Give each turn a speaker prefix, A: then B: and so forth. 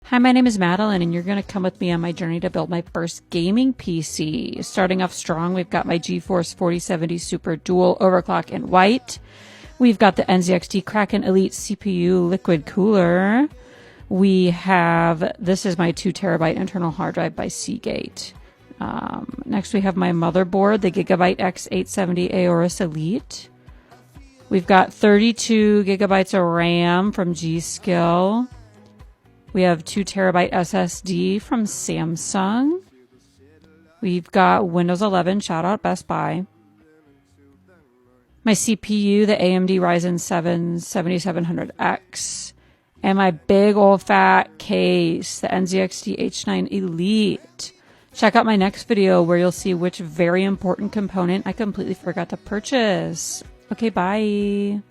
A: Hi, my name is Madeline, and you're going to come with me on my journey to build my first gaming PC. Starting off strong, we've got my GeForce 4070 Super Dual Overclock in white. We've got the NZXT Kraken Elite CPU liquid cooler. We have, this is my 2 terabyte internal hard drive by Seagate. Next we have my motherboard, the Gigabyte X870 Aorus Elite. We've got 32 gigabytes of RAM from G-Skill. We have 2 terabyte SSD from Samsung. We've got Windows 11, shout out Best Buy. My CPU, the AMD Ryzen 7 7700X. And my big old fat case, the NZXT H9 Elite. Check out my next video where you'll see which very important component I completely forgot to purchase. Okay, bye.